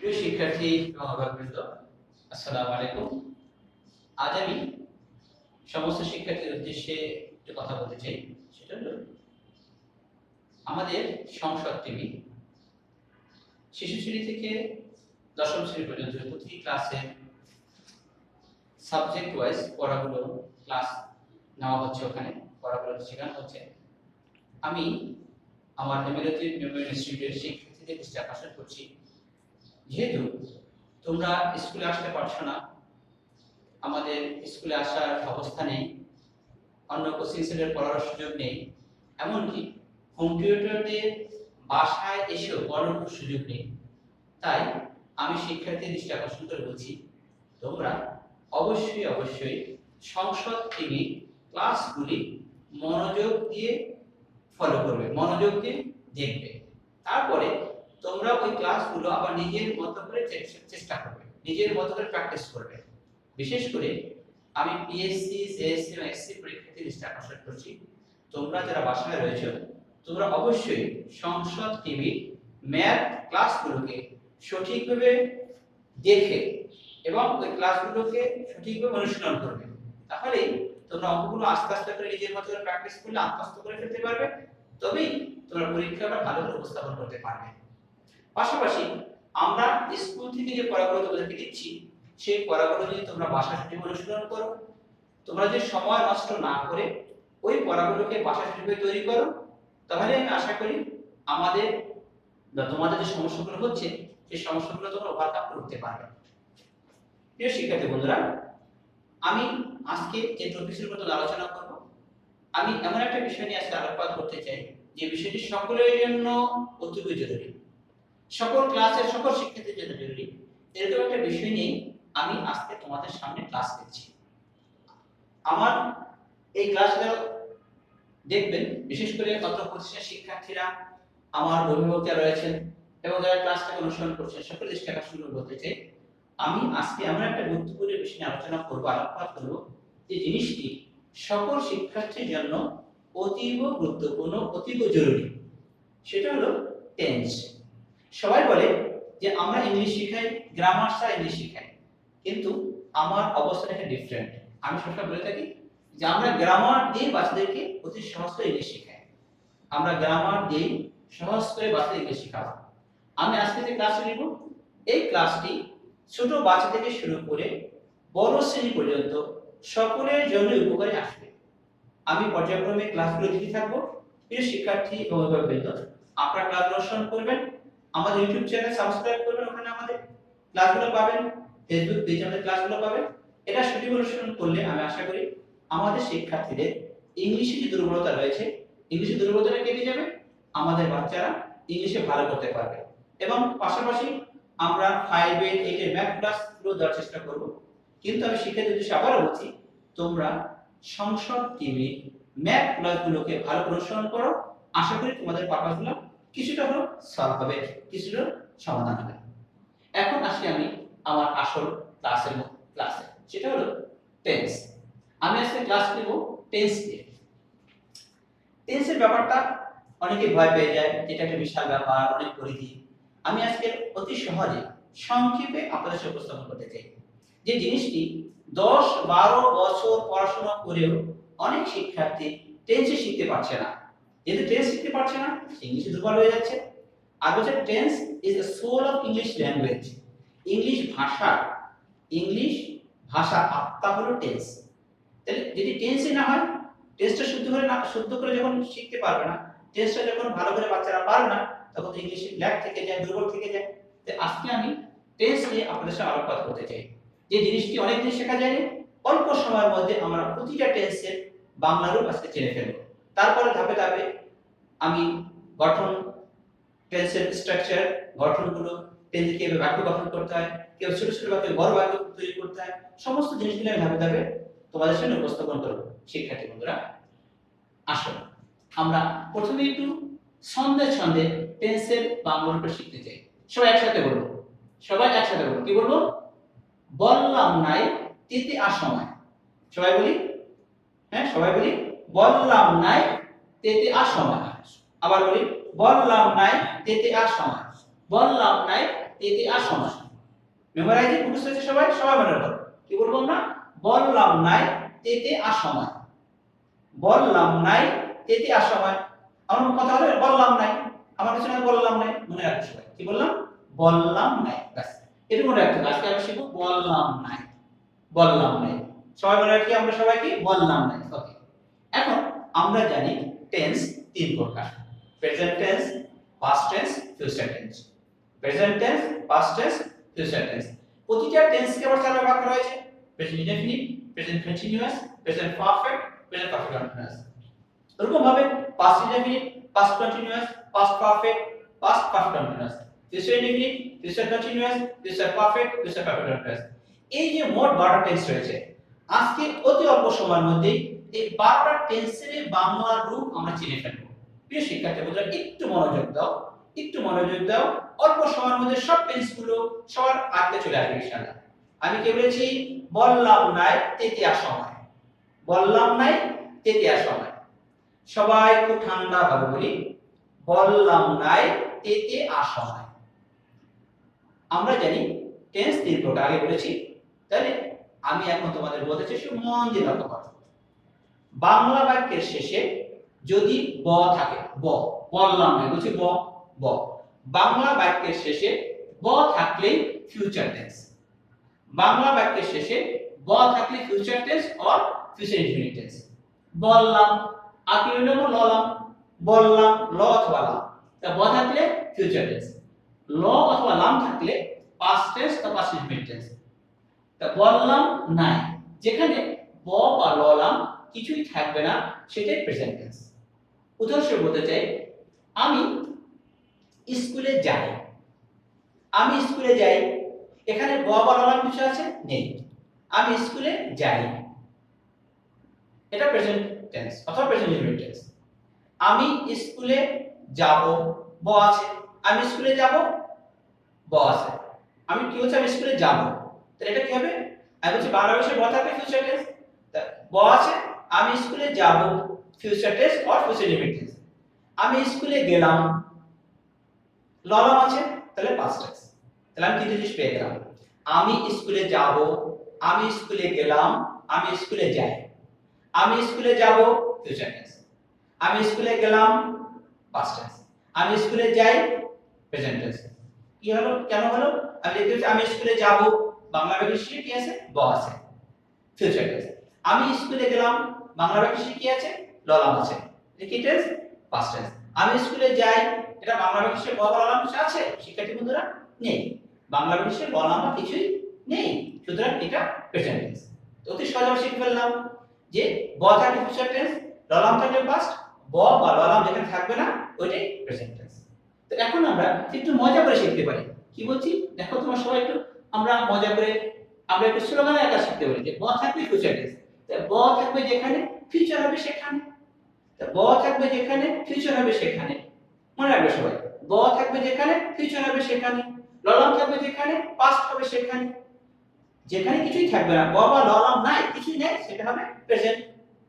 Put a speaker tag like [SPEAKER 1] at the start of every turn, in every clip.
[SPEAKER 1] প্রিয় শিক্ষার্থী এবং অভিভাবকবৃন্দ, আসসালামু আলাইকুম। আজ আমি সমস্ত শিক্ষার্থীর উদ্দেশ্যে একটু কথা বলতে চাই। সেটা হলো আমাদের সংসদ টিভি শিশু শ্রেণী থেকে দশম শ্রেণী পর্যন্ত প্রতিটি ক্লাসে সাবজেক্ট ওয়াইজ পড়াগুলো ক্লাস নেওয়া হচ্ছে, ওখানে পড়াগুলো শেখানো হচ্ছে। আমি আমার এমিরেটিভ মেমোরিয়াল ইনস্টিটিউটের শিক্ষার্থীদের দৃষ্টি আকর্ষণ করছি, যেহেতু তোমরা স্কুলে আসতে পারছো না, আমাদের স্কুলে আসার অবস্থা নেই, অন্য কোচিং সেন্টারে পড়ার সুযোগ নেই, এমনকি হোম টিউটরদের বাসায় এসেও পড়ানোর সুযোগ নেই। তাই আমি শিক্ষার্থীদের দৃষ্টি আকর্ষণ করে বলছি, তোমরা অবশ্যই সংসদ টিভি ক্লাসগুলি মনোযোগ দিয়ে ফলো করবে, মনোযোগ দিয়ে দেখবে। তারপরে তোমরা ওই ক্লাসগুলো আবার নিজের মতো করে চেষ্টা করবে, নিজের মতো করে প্র্যাকটিস করবে। বিশেষ করে আমি পিএসসি, জেএসসি এবং এসসি পরীক্ষার্থীদের দৃষ্টি আকর্ষণ করছি, তোমরা যারা বাসায় রয়েছে তোমরা অবশ্যই সংসদ টিভি ম্যাথ ক্লাসগুলোকে সঠিকভাবে দেখে এবং ওই ক্লাসগুলোকে সঠিকভাবে অনুশীলন করবে। তাহলেই তোমরা অঙ্কগুলো আস্তে আস্তে করে নিজের মতো করে প্র্যাকটিস করলে আত্মস্থ করে ফেলতে পারবে, তবেই তোমরা পরীক্ষাটা ভালো করে উপস্থাপন করতে পারবে। পাশাপাশি আমরা স্কুল থেকে যে পড়াগুলো তোমাদেরকে দিচ্ছি, সেই পড়াগুলো যদি তোমরা বাসায় সঠিকভাবে অনুশীলন করো, তোমরা যে সময় নষ্ট না করে ওই পড়াগুলোকে বাসায় সঠিকভাবে তৈরি করো, তাহলে আমি আশা করি আমাদের বা তোমাদের যে সমস্যাগুলো হচ্ছে সেই সমস্যাগুলো তোমরা ওভারকাম করতে পারবে। প্রিয় শিক্ষার্থী বন্ধুরা, আমি আজকে যে টপিকের উপর আলোচনা করব, আমি এমন একটা বিষয় নিয়ে আজকে আলোকপাত করতে চাই যে বিষয়টি সকলের জন্য অত্যন্ত জরুরি, সকল ক্লাসের সকল শিক্ষার্থীদের জন্য জরুরি। এরকম একটা বিষয় নিয়ে আমি আজকে তোমাদের সামনে ক্লাস দিচ্ছি। আমার এই ক্লাসটা দেখবেন বিশেষ করে অত্র প্রতিষ্ঠানের শিক্ষার্থীরা, আমার অভিভাবকরা রয়েছেন এবং যারা ক্লাসটাকে অনুসরণ করছেন, সকলের দৃষ্টি আকর্ষণ করে বলতে চাই, আমি আজকে এমন একটা গুরুত্বপূর্ণ বিষয় নিয়ে আলোচনা করবো, আলোকপাত করবো, যে জিনিসটি সকল শিক্ষার্থীর জন্য অতীব গুরুত্বপূর্ণ, অতীব জরুরি। সেটা হলো টেন্স। সবাই বলে যে আমরা ইংলিশ শিখাই, গ্রামার ছাড়া ইংলিশ শিখাই, কিন্তু আমার অবস্থাটা একটা ডিফারেন্ট। আমি সবসময় বলে থাকি যে আমরা গ্রামার দিয়ে বাচ্চাদেরকে অতি সহজ করে ইংলিশ শেখাই, আমরা গ্রামার দিয়ে সহজ করে বাচ্চাদের ইংলিশ শেখাবো। আমি আজকে যে ক্লাসটি নিব, এই ক্লাসটি ছোট বাচ্চা থেকে শুরু করে বড় শ্রেণী পর্যন্ত সকলের জন্য উপকারে আসবে। আমি পর্যায়ক্রমে ক্লাসগুলো দিতে থাকবো। প্রিয় শিক্ষার্থী এবং অভিভাবকবৃন্দ, আপনারা ক্লাস অনুসরণ করবেন, আমাদের ইউটিউব চ্যানেল সাবস্ক্রাইব করবেন, ওখানে আমাদের ক্লাসগুলো পাবেন, ফেসবুক পেজে আমাদের ক্লাসগুলো পাবেন। এটা সঠিক অনুসরণ করলে আমি আশা করি আমাদের শিক্ষার্থীদের ইংলিশে যে দুর্বলতা রয়েছে, ইংলিশে দুর্বলতাটা কেটে যাবে, আমাদের বাচ্চারা ইংলিশে ভালো করতে পারবে। এবং পাশাপাশি আমরা 5 এর 8 এর ম্যাথ ক্লাসগুলো দেওয়ার চেষ্টা করব। কিন্তু আমি শিক্ষার্থীদের উদ্দেশ্যে আবারও বলছি, তোমরা সংসদ টিভি ম্যাথ ক্লাসগুলোকে ভালো অনুসরণ করো, আশা করি তোমাদের পাঠগুলো কিছুটা হলেও সলভ হবে, কিছুটা সমাধান হবে। এখন আসি আমি আমার আসল ক্লাসে, সেটা হলো টেন্স। আমি আজকে ক্লাস নেব টেন্স নিয়ে। টেন্সের ব্যাপারটা অনেকে ভয় পেয়ে যায়, যেটা একটা বিশাল ব্যাপার, অনেক পরিধি। আমি আজকে অতি সহজে সংক্ষেপে আপনাদের সাথে উপস্থাপন করতে চাই যে জিনিসটি 10-12 বছর পড়াশোনা করেও অনেক শিক্ষার্থী টেন্সে শিখতে পারছে না। যেহেতু টেন্স শিখতে পারছে না, ইংলিশে দুর্বল হয়ে যাচ্ছে। আর বলছে tense is the soul of English language. English ভাষা আত্মা হলো টেন্স। তাহলে যদি টেন্সই না হয়, টেন্সটা শুদ্ধ করে যখন শিখতে পারবে না, টেন্সটা যখন ভালো করে বাচ্চারা পারবে না, তখন ইংলিশে ল্যাগ থেকে যায়, দুর্বল থেকে যায়। তাই আজকে আমি টেন্স নিয়ে আপনাদের সাথে আলোচনা করতে চাই, যে জিনিসটি অনেক দিন শেখা যায়নি, অল্প সময়ের মধ্যে আমরা প্রতিটা টেন্সের বাংলা রূপ আজকে চিনে ফেলব। তারপরে ধাপে ধাপে আমি গঠন, টেন্সের স্ট্রাকচার, গঠনগুলো, টেন্সে কিভাবে বাক্য গঠন করতে হয়, কিভাবে ছোট ছোট বাক্যে বড় বাক্য তৈরি করতে হয়, সমস্ত জিনিসগুলো আমি ধাপে ধাপে তোমাদের সামনে উপস্থাপন করব। শিক্ষার্থী বন্ধুরা, আসুন আমরা প্রথমে একটু ছন্দে ছন্দে টেন্সের বাংলা রূপটা শিখতে চাই। সবাই একসাথে বলবো, কি বলবো? বললাম নাই তেতে আসময়। সবাই বলি, হ্যাঁ সবাই বলি, বললাম নাই তেতে আসময়। আবার বলি, বললাম নাই তেতে আসময়। বললাম নাই তেতে আর সময়। মেমোরাইজিং মুখস্থ হয়েছে সবাই মনে রাখো। কি বলবো আমরা? বললাম নাই তেতে আর সময়। বললাম নাই তেতে আর সময়। আমার কথা হলো বললাম নাই, আমার কিছু না বললাম নাই, মনে রাখো সবাই। কি বললাম? বললাম নাই, ব্যাস এটা মনে রাখতে হবে। আজকে আমরা শিখব বললাম নাই। বললাম নাই সবাই মনে রাখি, আমরা সবাই কি বললাম নাই। ওকে, এখন আমরা জানি টেন্স তিন প্রকার: present tense, past tense, future tense. Present tense, past tense, future tense. প্রতিটা টেন্সকে আবার চারটা ভাগ করা হয়েছে: present indefinite, present continuous, present perfect, present perfect continuous. এরকম ভাবে past indefinite, past continuous, past perfect, past perfect continuous, future indefinite, future continuous, future perfect, future perfect continuous. এই যে মোট 12টা টেন্স রয়েছে, আজকে অতি অল্প সময়ের মধ্যে এই 12টা টেন্সের বাংলা রূপ আমরা চিনে ফেলবো। প্রিয় শিক্ষার্থী বন্ধুরা, একটু মনোযোগ দাও, একটু মনোযোগ দাও। অল্প সময়ের মধ্যে সব টেন্সগুলো সবার আয়ত্তে চলে আসবে ইনশাআল্লাহ। আমি কি বলেছি? বললাম নাই তেতে আর সময়। বললাম নাই তেতে আর সময়। সবাই খুব ঠান্ডা ভাবে বলি, বললাম নাই তেতে আর সময়। আমরা জানি টেন্স তিন প্রকার, আগে বলেছি, তাহলে আমি এখন তোমাদের বলতে চাই, মন দিয়ে লক্ষ্য করো। বাংলা বাক্যের শেষে যদি ব থাকে, বললাম নাই বলছি ব। বাংলা বাক্যের শেষে ব থাকলে ফিউচার টেন্স। বাংলা বাক্যের শেষে ব থাকলে future tense or future indefinite tense. বললাম আর কি হলো? ললাম। বললাম ল অথবা লাম, তা ব থাকলে ফিউচার টেন্স। ল অথবা লাম থাকলে পাস্ট টেন্স বা পাস্ট ইনডিফিনিট টেন্স। তা বললাম নাই, যেখানে ব বা ল লাম কিছুই থাকবে না, সেটাই প্রেজেন্ট টেন্স। উদাহরণস্বরূপ বলতে চাই, আমি স্কুলে যাই। আমি স্কুলে যাই, এখানে ব বা ল লাম কিছু আছে? নেই। আমি স্কুলে যাই, এটা প্রেজেন্ট টেন্স অথবা প্রেজেন্ট ইনডিফিনিট টেন্স। আমি স্কুলে যাব, ব আছে। আমি স্কুলে যাব, ব আছে। আমি কি হচ্ছে? আমি স্কুলে যাব, তাহলে এটা কি হবে? আমি বলছি বাংলা ভাষায় ব থাকলে ফিউচার টেন্স, ব আছে। আমি স্কুলে যাব, future tense or future indefinite tense. আমি স্কুলে গেলাম, ললাম আছে, তাহলে পাস্ট টেন্স। তাহলে আমি তিনটে জিনিস পেয়ে গেলাম: আমি স্কুলে যাব, আমি স্কুলে গেলাম, আমি স্কুলে যাই। আমি স্কুলে যাব ফিউচার টেন্স, আমি স্কুলে গেলাম পাস্ট টেন্স, আমি স্কুলে যাই প্রেজেন্ট টেন্স। কি হলো? কেন হলো? আমি লিখেছি আমি স্কুলে যাব, বাংলা বাক্যে শেষে কি আছে? ব আছে, ফিউচার টেন্স। আমি স্কুলে গেলাম, বাংলা বাক্যে শেষে কি আছে? ললাম আছে, এটা কি টেন্স? Past tense. আমি স্কুলে যাই, এটা বাংলা বাক্যে শেষে ব বা ললাম কিছু আছে? শিক্ষার্থী বন্ধুরা, নেই। বাংলা বাক্যে শেষে ললাম বা কিছুই নেই, সুতরাং এটা প্রেজেন্ট টেন্স। অতি সহজে শিখে ফেললাম যে ব থাকলে ফিউচার টেন্স, ললাম থাকলে পাস্ট, ব বা ললাম যেখানে থাকবে না ওইটাই প্রেজেন্ট টেন্স। তো এখন আমরা একটু মজা করে শিখতে পারি। কি বলছি দেখো, তোমরা সবাই একটু আমরা মজা করে আমরা একটু স্লোগানে একা শিখতে পারি যে ব থাকলে ফিউচার টেন্স। তো ব থাকবে যেখানে, ফিউচার হবে সেখানে। তো ব থাকবে যেখানে, ফিউচার হবে সেখানে। মনে রাখবে সবাই, ব থাকবে যেখানে, ফিউচার হবে সেখানে। ললাম থাকবে যেখানে, পাস্ট হবে সেখানে। যেখানে কিছুই থাকবে না, ব বা ললাম নাই, কিছুই নাই, সেটা হবে প্রেজেন্ট।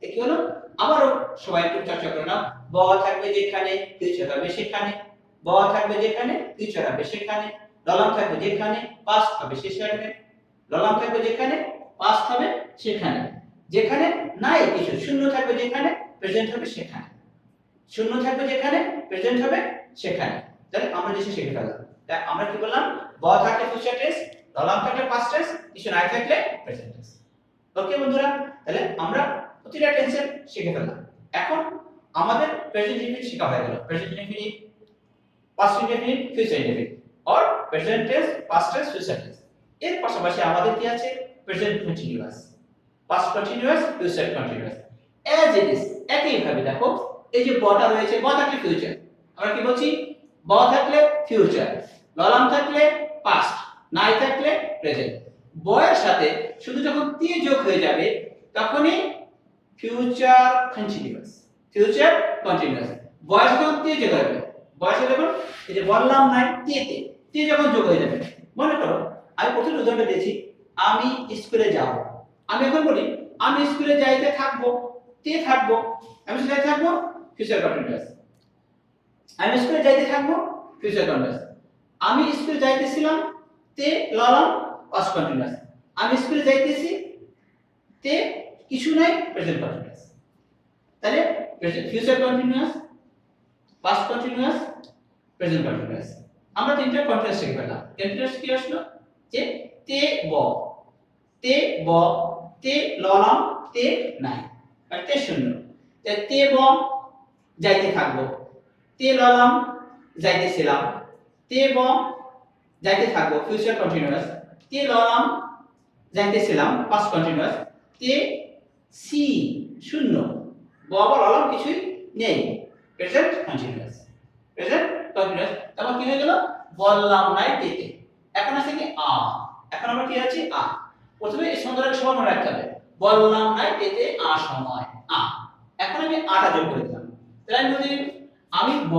[SPEAKER 1] কি হলো? আবারও সবাই একটু চর্চা করে নাও। ব থাকবে যেখানে, ফিউচার হবে সেখানে। ব থাকবে যেখানে, ফিউচার হবে সেখানে। ললাম থাকবে যেখানে, পাস্ট হবে সেখানে। ললাম থাকবে যেখানে, পাস্ট হবে সেখানে। যেখানে নাই কিছু, শূন্য থাকবে যেখানে, প্রেজেন্ট হবে সেখানে। শূন্য থাকবে যেখানে, প্রেজেন্ট হবে সেখানে। তাহলে আমরা যেটা শিখে ফেললাম, তাই আমরা কি বললাম? ব থাকলে ফিউচার টেন্স, ললাম থাকলে পাস্ট টেন্স, কিছু নাই থাকলে প্রেজেন্ট টেন্স। ওকে বন্ধুরা, তাহলে আমরা প্রতিটা টেন্সের শিখে ফেললাম। এখন আমাদের প্রেজেন্ট ইনডিফিনিট শেখা হয়ে গেল। Present indefinite, past indefinite, future indefinite or present tense, past tense, future tense. এর পাশাপাশি আমাদের কি আছে? Present continuous, past continuous, future continuous. As it is, একই ভাবে দেখো, এই যে বটা রয়েছে, ব থাকলে ফিউচার, আমরা কি বলছি? ব থাকলে ফিউচার, ললাম থাকলে পাস্ট, নাই থাকলে প্রেজেন্ট। বয়ের সাথে শুধু যখন তি যোগ হয়ে যাবে তখনই ফিউচার কন্টিনিউয়াস, ফিউচার কন্টিনিউয়াস। বয়ের যখন তি যোগ হবে, বয়ের যখন এই যে বললাম নাই তে তি যখন যোগ হয়ে যাবে, মনে করো আমি প্রথম উদাহরণটা দিয়েছি, আমি স্কুলে যাব। আমি এখন বলি আমি স্কুলে যাইতে থাকবো, তে থাকবো, আমি স্কুলে থাকবো, ফিউচার কন্টিনিউয়াস। আমি স্কুলে যাইতে থাকবো, ফিউচার কন্টিনিউয়াস। আমি স্কুলে যাইতেছিলাম, তে ললাম পাস্ট কন্টিনিউয়াস। আমি স্কুলে যাইতেছি, তে কিছু নাই, প্রেজেন্ট কন্টিনিউয়াস। তাহলে future continuous, past continuous, present continuous. আমরা তিনটা কন্টিনিউয়াস শিখে ফেললাম। কন্টিনিউয়াস কি আসলো? যে তে ব, তে ব, তে ললাম, তে নাই, মানে তে শূন্য। তে ব যাইতে থাকবো, তে ললাম যাইতেছিলাম, তে ব যাইতে থাকবো ফিউচার কন্টিনিউয়াস, তে ললাম যাইতেছিলাম পাস্ট কন্টিনিউয়াস, তে সি শূন্য, ব বা ললাম কিছুই নেই, প্রেজেন্ট কন্টিনিউয়াস। Present continuous. তারপর কি হয়ে গেল? বললাম নাই তেতে। এখন আছে কি আ। এখন আমরা কি আছে আ। প্রথমে এই সংজ্ঞাটাকে সবার মনে রাখতে হবে। বললাম নাই তেতে আ সময় আ। এখন আমি আটা যোগ করে দিলাম। তাহলে আমি বলি আমি ব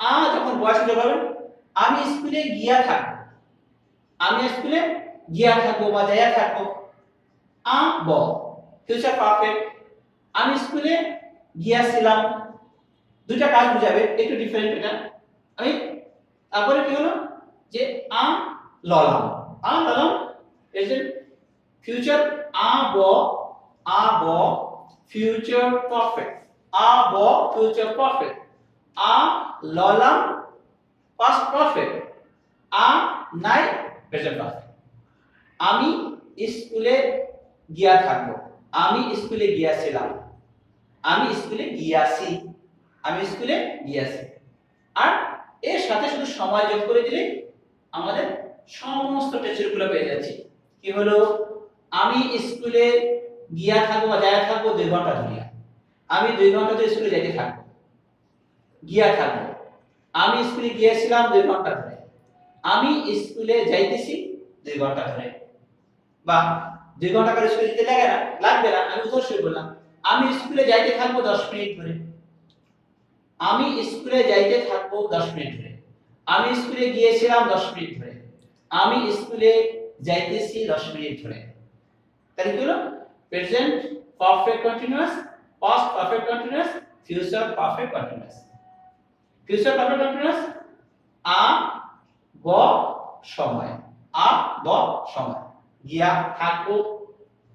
[SPEAKER 1] আ যখন বয়সে যোগ হবে, আমি স্কুলে গিয়া থাকবো, আমি স্কুলে গিয়া থাকবো বা যাইয়া থাকবো, আ ব ফিউচার পারফেক্ট। আমি স্কুলে গিয়াছিলাম, দুইটা কাজ বুঝাবে, একটু ডিফারেন্ট এটা। আমি তারপরে কি হলো যে আ ললাম, আ ললাম প্রেজেন্ট ফিউচার, আ ব ফিউচার পারফেক্ট, আ ব ফিউচার পারফেক্ট, আ ললাম পাস্ট পারফেক্ট, আ নাই প্রেজেন্ট পারফেক্ট। আমি স্কুলে গিয়া থাকবো, আমি স্কুলে গিয়াছিলাম, আমি স্কুলে গিয়াছি, আমি স্কুলে গিয়াছি। আর এর সাথে শুধু সময় যোগ করে দিলে আমাদের সমস্ত টেন্সগুলো পেয়ে যাচ্ছি। কি হলো? আমি স্কুলে গিয়া থাকবো বা যাইয়া থাকবো 2 ঘন্টা ধরে, আমি 2 ঘন্টা ধরে স্কুলে যাইতে থাকবো, গিয়া থাকবো। আমি স্কুলে গিয়েছিলাম 2 ঘন্টা ধরে, আমি স্কুলে যাইতেছি 2 ঘন্টা ধরে। বা 2 ঘন্টা করে স্কুলে যেতে লাগে না, লাগবে না, আমি উদাহরণ বললাম আমি স্কুলে যাইতে থাকবো 10 মিনিট ধরে, আমি স্কুলে যাইতে থাকবো 10 মিনিট ধরে, আমি স্কুলে গিয়েছিলাম 10 মিনিট ধরে, আমি স্কুলে যাইতেছি 10 মিনিট ধরে। তাহলে কি হলো? Present perfect continuous, past perfect continuous, future perfect continuous. Future perfect continuous আ ব সময়, আ ব সময়, গিয়া থাকবো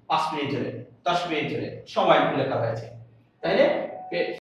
[SPEAKER 1] 5 মিনিট ধরে, 10 মিনিট ধরে সময় লেখা হয়েছে। তাহলে